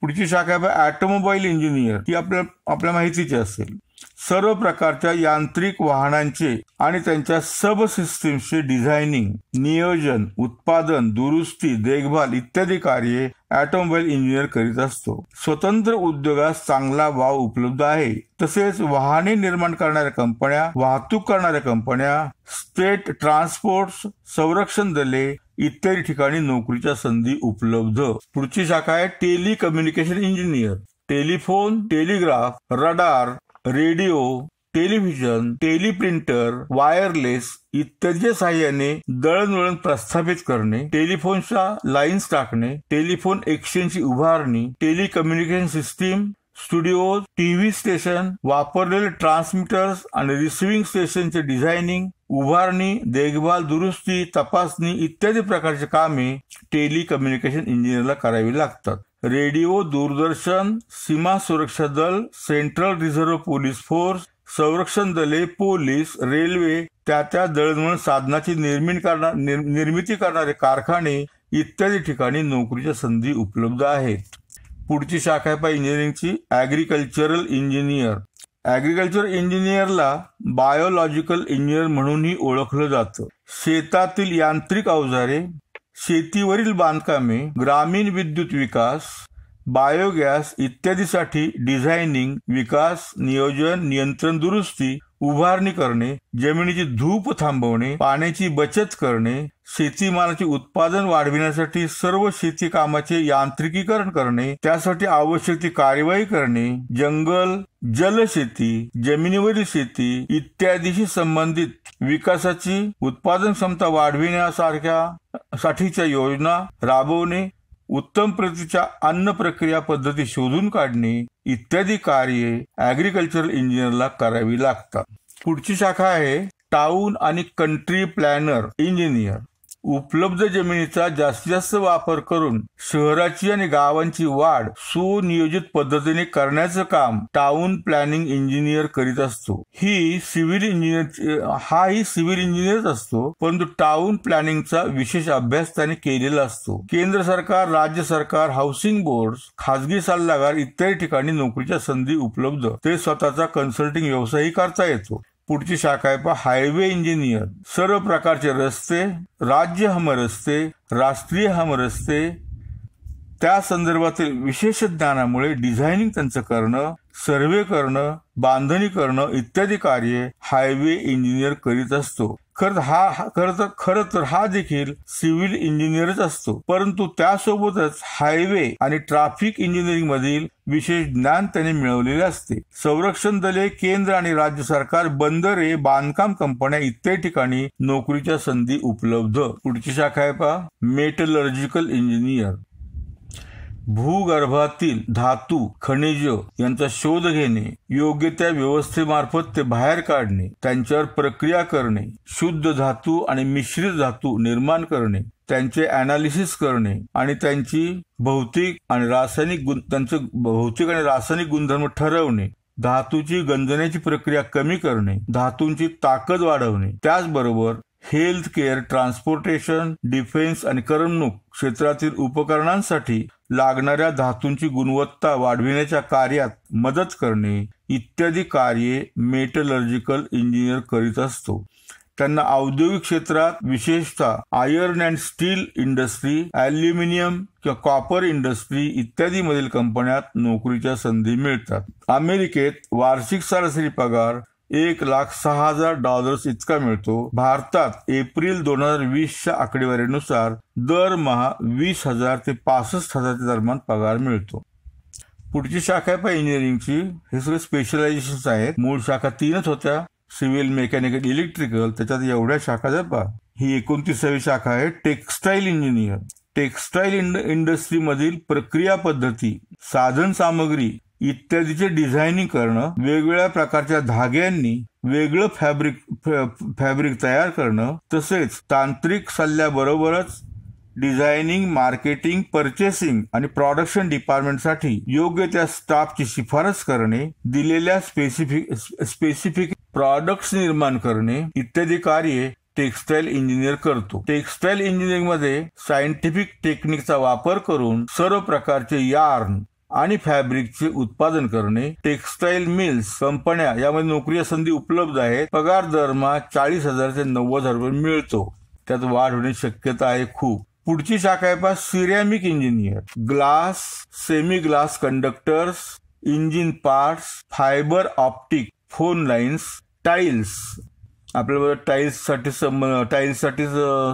पुढची शाखा आहे ऑटोमोबाईल इंजिनियर. ही आपल्या माहितीची असेल. सर्व प्रकारच्या यांत्रिक वाहनांचे आणि त्यांच्या सब सिस्टीम्सचे डिझायनिंग, नियोजन, उत्पादन, दुरुस्ती, देखभाल इत्यादी कार्ये ऑटोमोबाईल इंजिनियर करीत असतो. स्वतंत्र उद्योगास चांगला वाव उपलब्ध आहे. तसेच वाहने निर्माण करणाऱ्या कंपन्या, वाहतूक करणाऱ्या कंपन्या, स्टेट ट्रान्सपोर्ट्स, संरक्षण दले इत्यादी ठिकाणी नोकरीच्या संधी उपलब्ध. पुढची शाखा आहे telecommunication engineer. Telephone, telegraph, radar, radio, television, teleprinter, wireless इत्यादीच्या साहाय्याने दळणवळण प्रस्थापित करणे, टेलिफोनच्या लाईन्स टाकणे, टेलिफोन एक्सचेंजची उभारणी, telecommunication system, studio, TV station, वापरलेले ट्रान्समीटर्स आणि रिसिव्हिंग स्टेशनचे डिझायनिंग, उभारणी, देखभाल, दुरुस्ती, तपासणी इत्यादी प्रकारची कामे टेलिकम्युनिकेशन इंजिनियरला करावी लागतात. रेडिओ, दूरदर्शन, सीमा सुरक्षा दल, सेंट्रल रिझर्व्ह पोलीस फोर्स, संरक्षण दले, पोलीस, रेल्वे, त्या दळणवळण साधनाची निर्मिती करणारे कारखाने इत्यादी ठिकाणी नोकरीच्या संधी उपलब्ध आहेत. पुढची शाखा आहे इंजिनिअरिंगची ॲग्रिकल्चरल इंजिनियर. ॲग्रिकल्चर इंजिनियरला बायोलॉजिकल इंजिनियर म्हणूनही ओळखलं जातं. शेतातील यांत्रिक अवजारे, शेतीवरील बांधकामे, ग्रामीण विद्युत विकास, बायोगॅस इत्यादीसाठी डिझायनिंग, विकास, नियोजन, नियंत्रण, दुरुस्ती, उभारणी करणे, जमिनीची धूप थांबवणे, पाण्याची बचत करणे, शेतीमालाचे उत्पादन वाढविण्यासाठी सर्व शेती कामाचे यांत्रिकीकरण करणे, त्यासाठी आवश्यक ती कार्यवाही करणे, जंगल, जलशेती, जमिनीवरील शेती इत्यादीशी संबंधित विकासाची, उत्पादन क्षमता वाढविण्यासाठीच्या योजना राबवणे, उत्तम प्रतीच्या अन्न प्रक्रिया पद्धती शोधून काढणे इत्यादी कार्ये ॲग्रिकल्चरल इंजिनियरला करावी लागतात. पुढची शाखा आहे टाउन आणि कंट्री प्लॅनर इंजिनियर. उपलब्ध जमिनीचा जास्तीत जास्त वापर करून शहराची आणि गावांची वाढ सुनियोजित पद्धतीने करण्याचं काम टाउन प्लॅनिंग इंजिनियर करीत असतो. ही सिव्हिल इंजिनियरच असतो, परंतु टाउन प्लॅनिंगचा विशेष अभ्यास त्याने केलेला असतो. केंद्र सरकार, राज्य सरकार, हाऊसिंग बोर्ड, खाजगी सल्लागार इत्यादी ठिकाणी नोकरीच्या संधी उपलब्ध. ते स्वतःचा कन्सल्टिंग व्यवसायही करता येतो. पुढची शाखा आहे हायवे इंजिनियर. सर्व प्रकारचे रस्ते, राज्य हमरस्ते, राष्ट्रीय हमरस्ते त्या संदर्भातील विशेष ज्ञानामुळे डिझायनिंग त्यांचं करणं, सर्व्हे करणं, बांधणी करणं इत्यादी कार्ये हायवे इंजिनियर करीत असतो. खरं तर हा देखील सिव्हिल इंजिनियरच असतो, परंतु त्यासोबतच हायवे आणि ट्रॅफिक इंजिनिअरिंग मधील विशेष ज्ञान त्याने मिळवलेले असते. संरक्षण दले, केंद्र आणि राज्य सरकार, बंदरे, बांधकाम कंपन्या इत्यादी ठिकाणी नोकरीच्या संधी उपलब्ध. पुढची शाखा आहे मेटलर्जिकल इंजिनियर. भूगर्भातील धातू, खनिज यांचा शोध घेणे, योग्य त्या व्यवस्थेमार्फत ते बाहेर काढणे, त्यांच्यावर प्रक्रिया करणे, शुद्ध धातू आणि मिश्रित धातू निर्माण करणे, त्यांचे अनालिसिस करणे आणि त्यांची भौतिक आणि रासायनिक गुणधर्म ठरवणे, धातूची गंजण्याची प्रक्रिया कमी करणे, धातूंची ताकद वाढवणे, त्याचबरोबर हेल्थ केअर, ट्रान्सपोर्टेशन, डिफेन्स आणि करमणूक क्षेत्रातील उपकरणांसाठी लागणाऱ्या धातूंची गुणवत्ता वाढविण्याच्या कार्यात मदत करणे इत्यादी कार्ये मेटलर्जिकल इंजिनियर करीत असतो. त्यांना औद्योगिक क्षेत्रात विशेषतः iron and still industry, aluminium किंवा कॉपर इंडस्ट्री इत्यादी मधील कंपन्यात नोकरीच्या संधी मिळतात. अमेरिकेत वार्षिक सरासरी पगार $1,06,000 इतका मिळतो. भारतात एप्रिल 2020च्या आकडेवारीनुसार दरमहा 20,000 ते 65,000 दरम्यान पगार मिळतो. पुढची शाखा आहे इंजिनिअरिंगची. हे सगळे स्पेशलायझेशन्स आहेत. मूळ शाखा 3च होत्या, सिव्हिल, मेकॅनिकल, इलेक्ट्रिकल. त्याच्यात एवढ्या शाखा जर पहा. ही 29वी शाखा आहे टेक्स्टाईल इंजिनियर. टेक्स्टाईल इंडस्ट्रीमधील प्रक्रिया पद्धती, साधन सामग्री इत्यादीचे डिझायनिंग करणं, वेगवेगळ्या प्रकारच्या धाग्यांनी वेगळं फॅब्रिक तयार करणं, तसेच तांत्रिक सल्ल्याबरोबरच डिझायनिंग, मार्केटिंग, पर्चेसिंग आणि प्रोडक्शन डिपार्टमेंटसाठी योग्य त्या स्टाफची शिफारस करणे, दिलेल्या स्पेसिफिक प्रॉडक्ट्स निर्माण करणे इत्यादी कार्ये टेक्स्टाईल इंजिनियर करतो. टेक्स्टाईल इंजिनिअरिंग मध्ये सायंटिफिक टेक्निकचा वापर करून सर्व प्रकारचे यार्न आणि फॅब्रिकचे उत्पादन करणे. टेक्स्टाईल मिल्स, कंपन्या यामध्ये नोकरी संधी उपलब्ध आहेत. पगार दरमहा 40,000 ते 90,000 मिळतो. त्यात वाढ होण्याची शक्यता आहे खूप. पुढची शाखा आहे पहा ceramic engineer. Glass, semi glass conductors, engine parts, fibre optic, phone lines, tiles. आपल्याला टाईल्ससाठी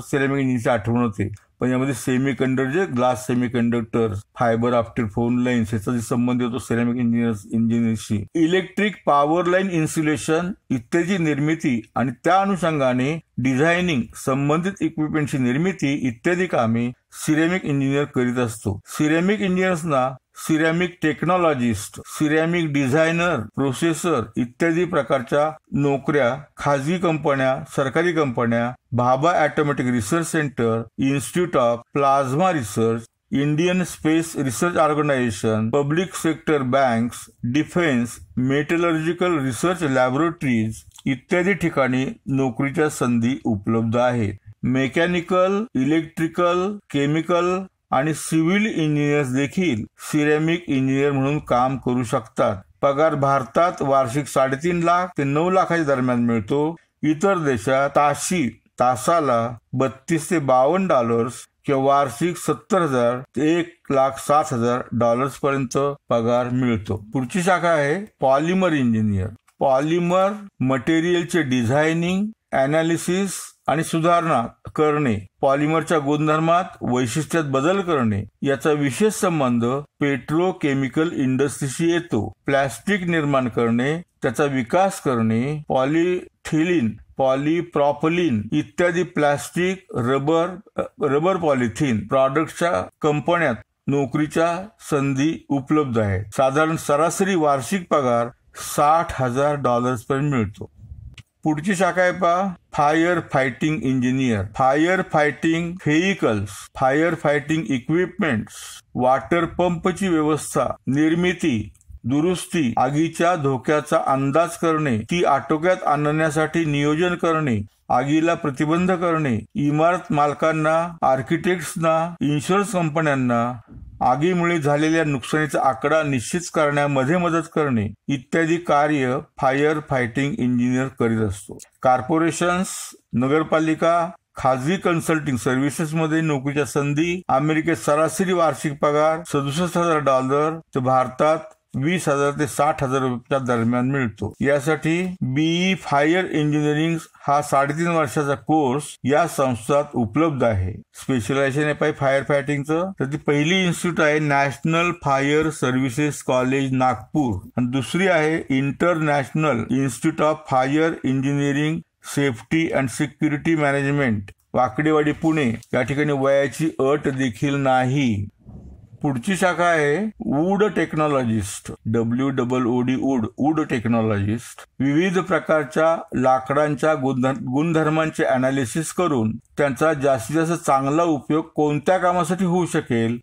सिरॅमिक इंजिनची आठवण होते, पण यामध्ये semi conductor, glass semi conductor, fibre optic, phone lines याचा संबंध होतो सिरॅमिक इंजिनियरशी. इलेक्ट्रिक पॉवर लाईन इन्सुलेशन इत्यादी निर्मिती आणि त्या अनुषंगाने डिझायनिंग, संबंधित इक्विपमेंटची निर्मिती इत्यादी कामे सिरॅमिक इंजिनियर करीत असतो. सिरॅमिक इंजिनियर्सना ceramic technologist, ceramic designer, processor इत्यादी प्रकारच्या नोकऱ्या खाजगी कंपन्या, सरकारी कंपन्या, Bhabha atomic research centre, institute of plasma research, Indian space research organisation, public sector banks, defence, metallurgical research laboratories इत्यादी ठिकाणी नोकरीच्या संधी उपलब्ध आहेत. मेकॅनिकल, इलेक्ट्रिकल, केमिकल आणि सिव्हिल इंजिनियर्स देखील सिरॅमिक इंजिनियर म्हणून काम करू शकतात. पगार भारतात वार्षिक 3.5 लाख ते 9 लाखाच्या दरम्यान मिळतो. इतर देशात तासाला $32 ते $52 किंवा वार्षिक $70,000 ते $1,07,000 पर्यंत पगार मिळतो. पुढची शाखा आहे पॉलिमर इंजिनियर. पॉलिमर मटेरियलचे डिझायनिंग, अनालिसिस आणि सुधारणा करणे, पॉलिमरच्या गुणधर्मात वैशिष्ट्यात बदल करणे याचा विशेष संबंध पेट्रोकेमिकल इंडस्ट्रीशी येतो. प्लास्टिक निर्माण करणे, त्याचा विकास करणे, पॉलिथिलीन, पॉलिप्रॉपिलीन इत्यादी प्लास्टिक, रबर पॉलिथिन प्रॉडक्टच्या कंपन्यात नोकरीच्या संधी उपलब्ध आहेत. साधारण सरासरी वार्षिक पगार $60,000 पर्यंत मिळतो. पुढची शाखा आहे पहा fire fighting engineer. Fire fighting vehicles, fire fighting equipments, water पंपची व्यवस्था, निर्मिती, दुरुस्ती, आगीच्या धोक्याचा अंदाज करणे, ती आटोक्यात आणण्यासाठी नियोजन करणे, आगीला प्रतिबंध करणे, इमारत मालकांना, आर्किटेक्ट्सना, इन्शुरन्स कंपन्यांना आगीमुळे झालेल्या नुकसानीचा आकडा निश्चित करण्यामध्ये मदत करणे इत्यादी कार्य फायर फायटिंग इंजिनियर करीत असतो. कॉर्पोरेशन्स, नगरपालिका, खाजगी कन्सल्टिंग सर्व्हिसेस मध्ये नोकरीच्या संधी. अमेरिकेत सरासरी वार्षिक पगार $67,000 तर भारतात $20,000 ते $60,000 दरम्यान मिळतो. यासाठी बीई फायर इंजिनिअरिंग हा 3.5 वर्षाचा कोर्स या संस्थेत उपलब्ध आहे. स्पेशलायझेशन आहे फायर फायटिंगचं. तर ती पहिली इन्स्टिट्यूट आहे national fire services college Nagpur आणि दुसरी आहे international institute of fire engineering safety and security management Wakdewadi Pune. या ठिकाणी वयाची अट देखील नाही. पुढची शाखा आहे wood technologist. WOOD wood technologist. विविध प्रकारच्या लाकडांच्या गुणधर्मांचे अनालिसिस करून त्यांचा जास्तीत जास्त चांगला उपयोग कोणत्या कामासाठी होऊ शकेल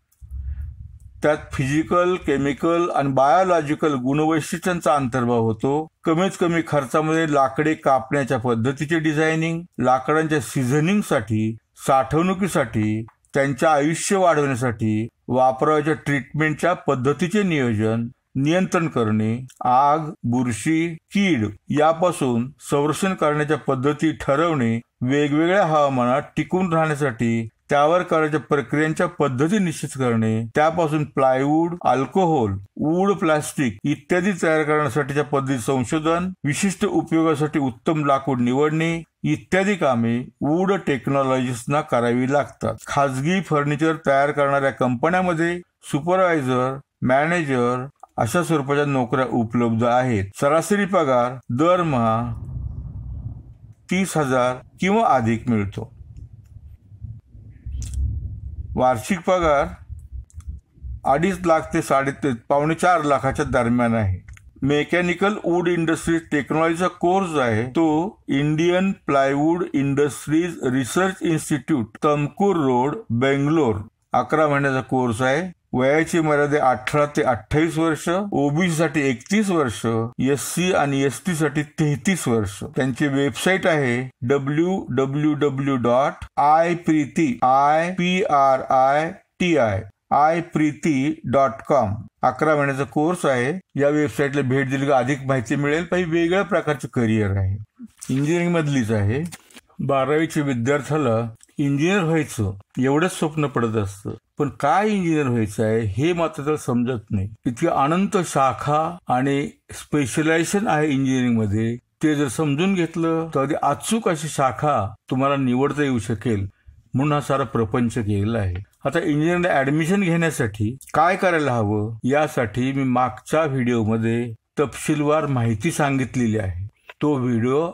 त्यात फिजिकल, केमिकल आणि बायोलॉजिकल गुणवैशिष्ट्यांचा अंतर्भाव होतो. कमीत कमी खर्चामध्ये लाकडे कापण्याच्या पद्धतीचे डिझायनिंग, लाकडांच्या सीझनिंगसाठी, साठवणुकीसाठी, त्यांचे आयुष्य वाढवण्यासाठी वापराच्या ट्रीटमेंटच्या पद्धतीचे नियोजन, नियंत्रण करणे, आग, बुरशी, कीड यापासून संरक्षण करण्याच्या पद्धती ठरवणे, वेगवेगळ्या हवामानात टिकून राहण्यासाठी त्यावर करायच्या प्रक्रियांच्या पद्धती निश्चित करणे, त्यापासून प्लायवूड, अल्कोहोल, वूड, प्लास्टिक इत्यादी तयार करण्यासाठीच्या पद्धती संशोधन, विशिष्ट उपयोगासाठी उत्तम लाकूड निवडणे इत्यादी कामे वूड टेक्नॉलॉजिस्टना करावी लागतात. खाजगी फर्निचर तयार करणाऱ्या कंपन्यांमध्ये सुपरवायझर, मॅनेजर अशा स्वरूपाच्या नोकऱ्या उपलब्ध आहेत. सरासरी पगार दरमहा 30,000 किंवा अधिक मिळतो. वार्षिक पगार 2.5 लाख ते 3.25 लाखाच्या दरम्यान आहे. मेकॅनिकल वूड इंडस्ट्रीज टेक्नॉलॉजीचा कोर्स आहे तो Indian plywood industries research institute, Tumkur road, Bangalore 11 महिन्याचा कोर्स आहे. वयाची मर्यादा 18 ते 28 वर्ष, ओबीसी साठी 31 वर्ष, SC आणि ST साठी 33 वर्ष. त्यांची वेबसाईट आहे www.ipriti.com. 11 महिन्याचा कोर्स आहे. या वेबसाईटला भेट दिली का अधिक माहिती मिळेल. काही वेगळ्या प्रकारचे करिअर आहे. इंजिनिअरिंग मधलीच आहे. 12वीच्या विद्यार्थ्याला इंजिनियर व्हायचं एवढंच स्वप्न पडत असतं, पण काय इंजिनियर व्हायचं आहे हे मात्र त्याला समजत नाही. इतक्या अनंत शाखा आणि स्पेशलायझेशन आहे इंजिनिअरिंग मध्ये. ते जर समजून घेतलं तर अगदी अचूक अशी शाखा तुम्हाला निवडता येऊ शकेल. म्हणून हा सारा प्रपंच केलेला आहे. आता इंजिनिअरिंगला ऍडमिशन घेण्यासाठी काय करायला हवं यासाठी मी मागच्या व्हिडिओमध्ये तपशीलवार माहिती सांगितलेली आहे. तो व्हिडिओ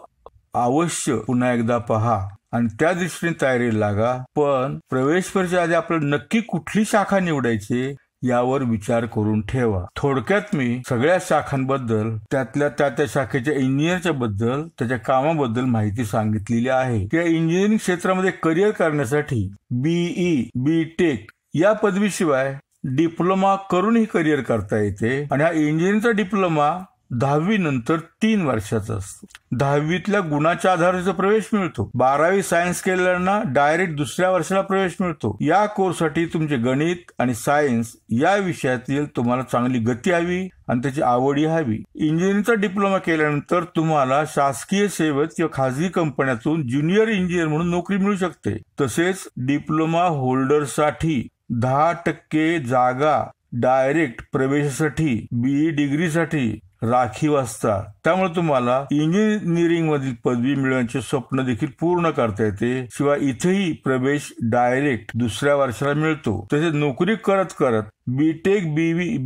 अवश्य पुन्हा एकदा पहा आणि त्या दृष्टीने तयारीला लागा. पण प्रवेश परीक्षेच्या आधी आपल्याला नक्की कुठली शाखा निवडायची यावर विचार करून ठेवा. थोडक्यात मी सगळ्या शाखांबद्दल, त्यातल्या त्या शाखेच्या इंजिनियरच्या बद्दल, त्याच्या कामाबद्दल माहिती सांगितलेली आहे. त्या इंजिनिअरिंग क्षेत्रामध्ये करिअर करण्यासाठी BE, BTech या पदवीशिवाय डिप्लोमा करूनही करिअर करता येते. आणि हा इंजिनिअरिंगचा डिप्लोमा 10वी नंतर 3 वर्षाचा असतो. 10वीतल्या गुणाच्या आधाराचा प्रवेश मिळतो. 12वी सायन्स केलेल्यांना डायरेक्ट दुसऱ्या वर्षाला प्रवेश मिळतो. या कोर्ससाठी तुमचे गणित आणि सायन्स या विषयातील तुम्हाला चांगली गती हवी आणि त्याची आवडी हवी. इंजिनिअरिंगचा डिप्लोमा केल्यानंतर तुम्हाला शासकीय सेवेत किंवा खासगी कंपन्यातून ज्युनियर इंजिनियर म्हणून नोकरी मिळू शकते. तसेच डिप्लोमा होल्डरसाठी 10% जागा डायरेक्ट प्रवेशासाठी BE डिग्रीसाठी राखीव असतात. त्यामुळे तुम्हाला इंजिनिअरिंग मधील पदवी मिळवण्याचे स्वप्न देखील पूर्ण करता येते. शिवाय इथेही प्रवेश डायरेक्ट दुसऱ्या वर्षाला मिळतो. तसेच नोकरी करत करत BTech,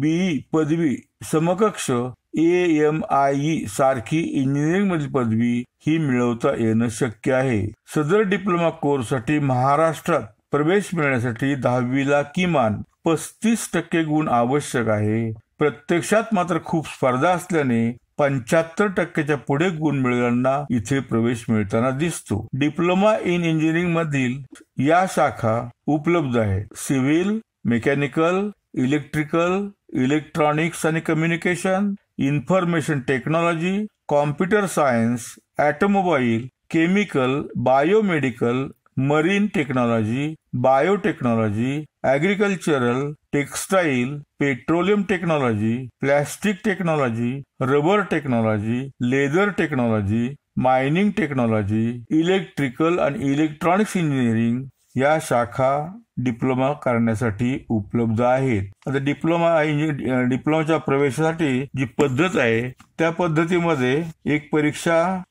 BE पदवी समकक्ष AMIE सारखी इंजिनिअरिंग मधील पदवी ही मिळवता येणं शक्य आहे. सदर डिप्लोमा कोर्ससाठी महाराष्ट्रात प्रवेश मिळण्यासाठी 10वीला किमान 35% गुण आवश्यक आहे. प्रत्यक्षात मात्र खूप स्पर्धा असल्याने 75%च्या पुढे गुण मिळवणाऱ्यांना इथे प्रवेश मिळताना दिसतो. डिप्लोमा इन इंजिनिअरिंग मधील या शाखा उपलब्ध आहेत. सिव्हिल, मेकॅनिकल, इलेक्ट्रिकल, इलेक्ट्रॉनिक्स आणि communication, information technology, computer science, automobile, chemical, biomedical, marine technology, biotechnology, agricultural, textile, petroleum technology, plastic technology, rubber technology, leather technology, mining technology, electrical आणि electronics engineering या शाखा diploma करण्यासाठी उपलब्ध आहेत. आता डिप्लोमाच्या प्रवेशासाठी जी पद्धत आहे त्या पद्धतीमध्ये एक परीक्षा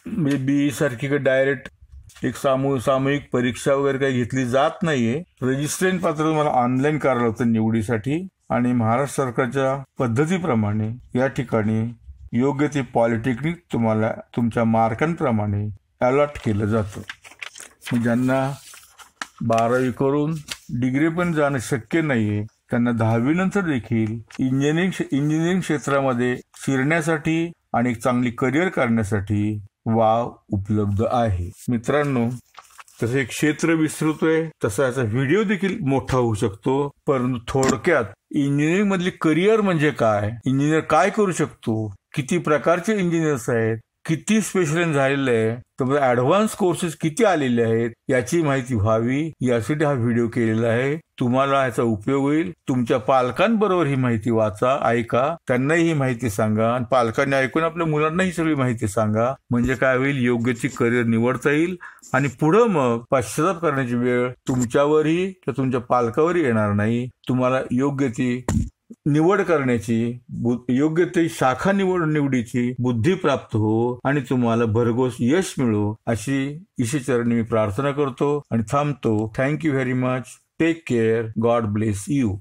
BE सारखी डायरेक्ट एक सामूहिक परीक्षा वगैरे काही घेतली जात नाहीये. रजिस्ट्रेशन पात्र तुम्हाला ऑनलाईन करायला होतं निवडीसाठी आणि महाराष्ट्र सरकारच्या पद्धतीप्रमाणे या ठिकाणी योग्य ते पॉलिटेक्निक तुम्हाला तुमच्या मार्कांप्रमाणे अलॉट केलं जातं. ज्यांना 12वी करून डिग्री पण जाणं शक्य नाहीये त्यांना 10वी नंतर देखील इंजिनिअरिंग क्षेत्रामध्ये शिरण्यासाठी आणि एक चांगली करिअर करण्यासाठी वाव उपलब्ध आहे. मित्रांनो, तसे क्षेत्र विस्तृतोय तसा याचा व्हिडिओ देखील मोठा होऊ शकतो. परंतु थोडक्यात इंजिनिअरिंग मधली करिअर म्हणजे काय, इंजिनियर काय करू शकतो, किती प्रकारचे इंजिनियर्स आहेत किती स्पेशलाइज झालेलं आहे, तर ऍडव्हान्स कोर्सेस किती आलेले आहेत याची माहिती व्हावी यासाठी हा व्हिडिओ केलेला आहे. तुम्हाला ह्याचा उपयोग होईल. तुमच्या पालकांबरोबर ही माहिती वाचा, ऐका, त्यांनाही ही माहिती सांगा आणि पालकांनी ऐकून आपल्या मुलांना ही सगळी माहिती सांगा. म्हणजे काय होईल, योग्य ती करिअर निवडता येईल आणि पुढं मग पश्चाताप करण्याची वेळ तुमच्यावरही किंवा तुमच्या पालकावरही येणार नाही. तुम्हाला योग्य ती निवड करण्याची, योग्य ती शाखा निवडीची बुद्धी प्राप्त हो आणि तुम्हाला भरघोस यश मिळो अशी ईश्वरचरणी मी प्रार्थना करतो आणि थांबतो. Thank you very much. Take care. God bless you.